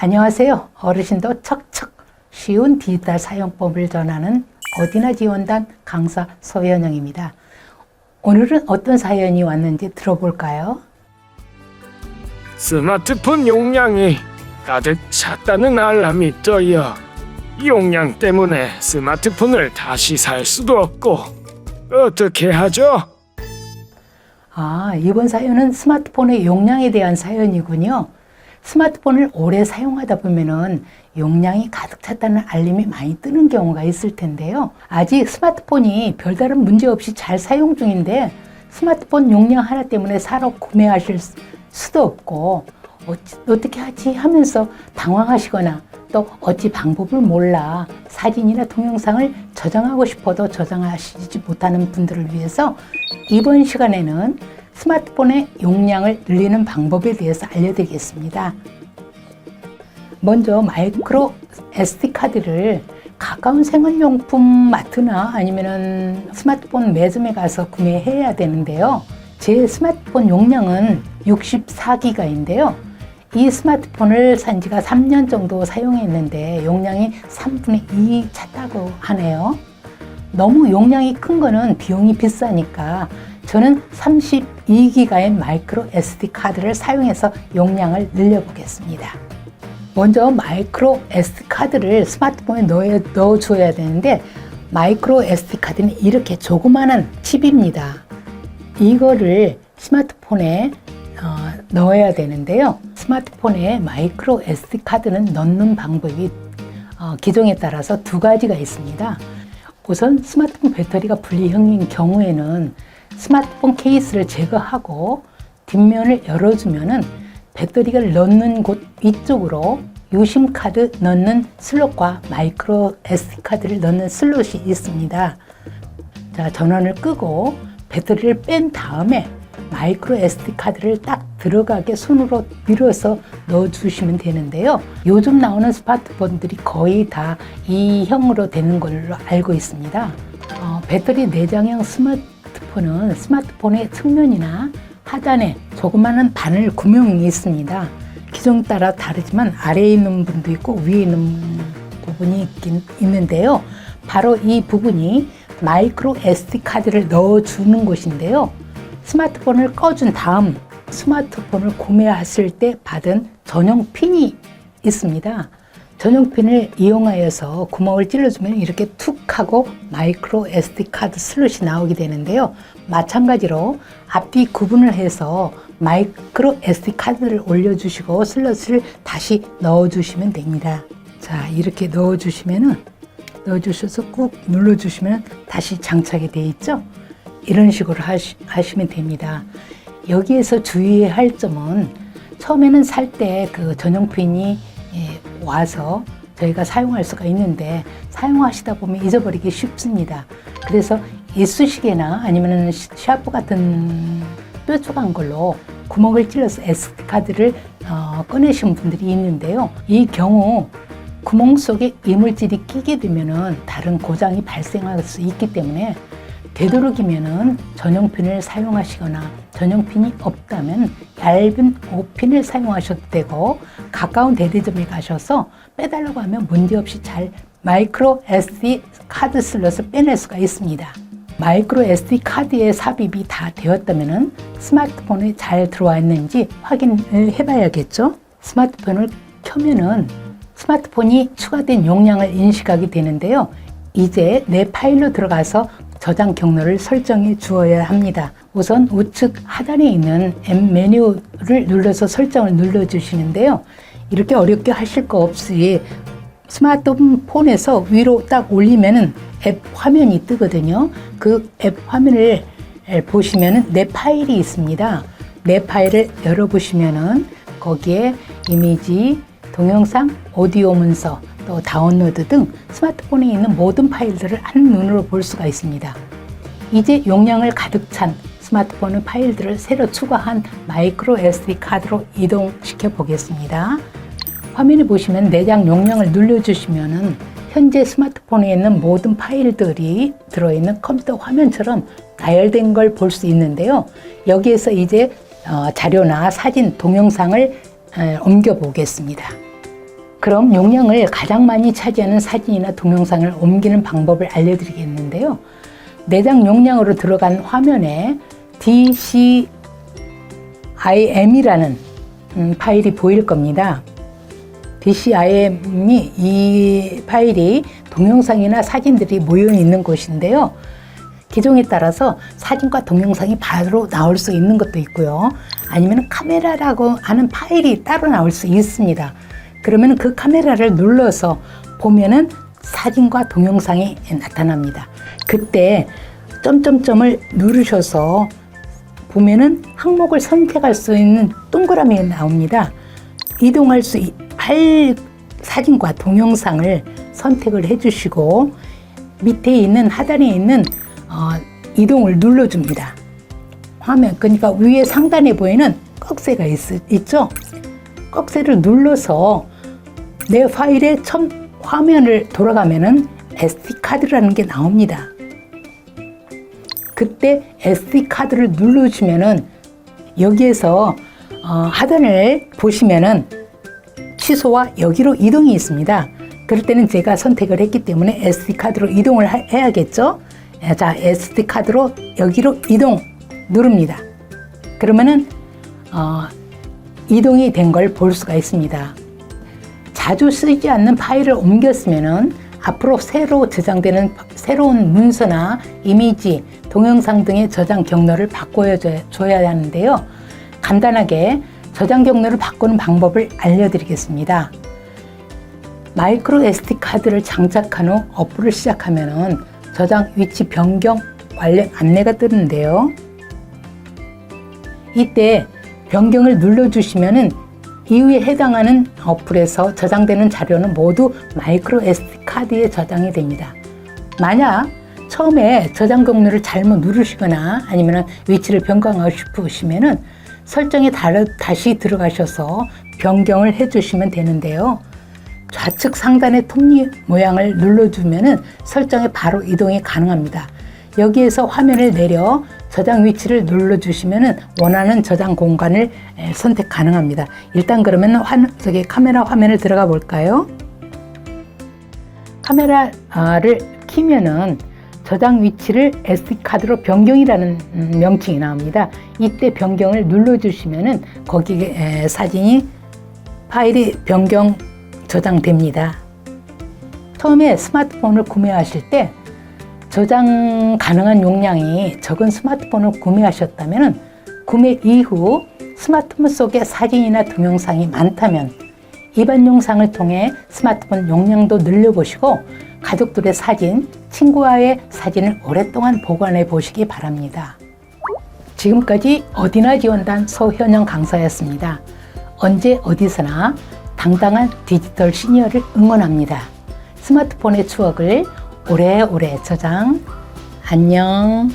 안녕하세요. 어르신도 척척 쉬운 디지털 사용법을 전하는 어디나 지원단 강사 소현영입니다. 오늘은 어떤 사연이 왔는지 들어볼까요? 스마트폰 용량이 가득 찼다는 알람이 떠요. 용량 때문에 스마트폰을 다시 살 수도 없고 어떻게 하죠? 이번 사연은 스마트폰의 용량에 대한 사연이군요. 스마트폰을 오래 사용하다 보면은 용량이 가득 찼다는 알림이 많이 뜨는 경우가 있을 텐데요. 아직 스마트폰이 별다른 문제 없이 잘 사용 중인데 스마트폰 용량 하나 때문에 사러 구매하실 수도 없고 어떻게 하지 하면서 당황하시거나 또 어찌 방법을 몰라 사진이나 동영상을 저장하고 싶어도 저장하시지 못하는 분들을 위해서 이번 시간에는 스마트폰의 용량을 늘리는 방법에 대해서 알려드리겠습니다. 먼저 마이크로 SD카드를 가까운 생활용품 마트나 아니면 스마트폰 매점에 가서 구매해야 되는데요. 제 스마트폰 용량은 64기가인데요. 이 스마트폰을 산 지가 3년 정도 사용했는데 용량이 3분의 2 찼다고 하네요. 너무 용량이 큰 거는 비용이 비싸니까 저는 32기가의 마이크로 SD카드를 사용해서 용량을 늘려보겠습니다. 먼저 마이크로 SD카드를 스마트폰에 넣어줘야 되는데 마이크로 SD카드는 이렇게 조그마한 칩입니다. 이거를 스마트폰에 넣어야 되는데요. 스마트폰에 마이크로 SD카드는 넣는 방법이 기종에 따라서 두 가지가 있습니다. 우선 스마트폰 배터리가 분리형인 경우에는 스마트폰 케이스를 제거하고 뒷면을 열어주면은 배터리를 넣는 곳 위쪽으로 유심카드 넣는 슬롯과 마이크로 SD카드를 넣는 슬롯이 있습니다. 자, 전원을 끄고 배터리를 뺀 다음에 마이크로 SD카드를 딱 들어가게 손으로 밀어서 넣어주시면 되는데요. 요즘 나오는 스마트폰들이 거의 다 이 형으로 되는 걸로 알고 있습니다. 배터리 내장형 스마트폰은 스마트폰의 측면이나 하단에 조그마한 바늘 구멍이 있습니다. 기종 따라 다르지만 아래에 있는 부분도 있고 위에 있는 부분이 있는데요. 바로 이 부분이 마이크로 SD카드를 넣어주는 곳인데요. 스마트폰을 꺼준 다음 스마트폰을 구매하실 때 받은 전용 핀이 있습니다. 전용 핀을 이용하여서 구멍을 찔러주면 이렇게 툭 하고 마이크로 SD카드 슬롯이 나오게 되는데요. 마찬가지로 앞뒤 구분을 해서 마이크로 SD카드를 올려주시고 슬롯을 다시 넣어주시면 됩니다. 자, 이렇게 넣어주셔서 꾹 눌러주시면 다시 장착이 되어 있죠. 이런 식으로 하시면 됩니다. 여기에서 주의해야 할 점은 처음에는 살 때 그 전용핀이 와서 저희가 사용할 수가 있는데 사용하시다 보면 잊어버리기 쉽습니다. 그래서 이쑤시개나 아니면 샤프 같은 뾰족한 걸로 구멍을 찔러서 SD카드를 꺼내신 분들이 있는데요. 이 경우 구멍 속에 이물질이 끼게 되면 다른 고장이 발생할 수 있기 때문에 되도록이면 전용핀을 사용하시거나 전용핀이 없다면 얇은 5핀을 사용하셔도 되고 가까운 대리점에 가셔서 빼달라고 하면 문제없이 잘 마이크로 SD 카드 슬롯을 빼낼 수가 있습니다. 마이크로 SD 카드의 삽입이 다 되었다면 스마트폰에 잘 들어와 있는지 확인을 해봐야겠죠. 스마트폰을 켜면은 스마트폰이 추가된 용량을 인식하게 되는데요. 이제 내 파일로 들어가서 저장 경로를 설정해 주어야 합니다. 우선 우측 하단에 있는 M 메뉴를 눌러서 설정을 눌러주시는데요. 이렇게 어렵게 하실 거 없이 스마트폰에서 위로 딱 올리면은 앱 화면이 뜨거든요. 그 앱 화면을 보시면은 내 파일이 있습니다. 내 파일을 열어보시면은 거기에 이미지, 동영상, 오디오 문서, 또 다운로드 등 스마트폰에 있는 모든 파일들을 한눈으로 볼 수가 있습니다. 이제 용량을 가득 찬 스마트폰의 파일들을 새로 추가한 마이크로 SD 카드로 이동시켜 보겠습니다. 화면에 보시면 내장 용량을 눌러주시면은 현재 스마트폰에 있는 모든 파일들이 들어있는 컴퓨터 화면처럼 나열된 걸 볼 수 있는데요. 여기에서 이제 자료나 사진, 동영상을 옮겨 보겠습니다. 그럼 용량을 가장 많이 차지하는 사진이나 동영상을 옮기는 방법을 알려드리겠는데요. 내장 용량으로 들어간 화면에 DCIM이라는 파일이 보일 겁니다. DCIM이 이 파일이 동영상이나 사진들이 모여 있는 곳인데요. 기종에 따라서 사진과 동영상이 바로 나올 수 있는 것도 있고요. 아니면 카메라라고 하는 파일이 따로 나올 수 있습니다. 그러면 그 카메라를 눌러서 보면은 사진과 동영상이 나타납니다. 그때 점점점을 누르셔서 보면은 항목을 선택할 수 있는 동그라미가 나옵니다. 이동할 수 할 사진과 동영상을 선택을 해주시고 밑에 있는 하단에 있는 이동을 눌러줍니다. 화면, 그러니까 위에 상단에 보이는 꺽쇠가 있죠? 꺽쇠를 눌러서 내 파일의 첫 화면을 돌아가면은 SD카드라는 게 나옵니다. 그때 SD카드를 눌러주면은 여기에서 하단을 보시면은 취소와 여기로 이동이 있습니다. 그럴 때는 제가 선택을 했기 때문에 SD카드로 이동을 해야겠죠? 자, SD카드로 여기로 이동 누릅니다. 그러면은 이동이 된 걸 볼 수가 있습니다. 자주 쓰지 않는 파일을 옮겼으면은 앞으로 새로 저장되는 새로운 문서나 이미지, 동영상 등의 저장 경로를 바꿔줘야 하는데요. 간단하게 저장 경로를 바꾸는 방법을 알려드리겠습니다. 마이크로 SD 카드를 장착한 후 어플을 시작하면은 저장 위치 변경 관련 안내가 뜨는데요. 이때 변경을 눌러주시면은 이후에 해당하는 어플에서 저장되는 자료는 모두 마이크로 SD 카드에 저장이 됩니다. 만약 처음에 저장 경로를 잘못 누르시거나 아니면 위치를 변경하고 싶으시면은 설정에 다시 들어가셔서 변경을 해주시면 되는데요. 좌측 상단의 톱니 모양을 눌러주면은 설정에 바로 이동이 가능합니다. 여기에서 화면을 내려 저장 위치를 눌러주시면은 원하는 저장 공간을 선택 가능합니다. 일단 그러면 카메라 화면을 들어가 볼까요? 카메라를 키면은 저장 위치를 SD카드로 변경이라는 명칭이 나옵니다. 이때 변경을 눌러주시면은 거기에 사진이 파일이 변경 저장됩니다. 처음에 스마트폰을 구매하실 때 저장 가능한 용량이 적은 스마트폰을 구매하셨다면 구매 이후 스마트폰 속에 사진이나 동영상이 많다면 일반 영상을 통해 스마트폰 용량도 늘려보시고 가족들의 사진, 친구와의 사진을 오랫동안 보관해 보시기 바랍니다. 지금까지 어디나 지원단 소현영 강사였습니다. 언제 어디서나 당당한 디지털 시니어를 응원합니다. 스마트폰의 추억을 오래오래 저장. 안녕.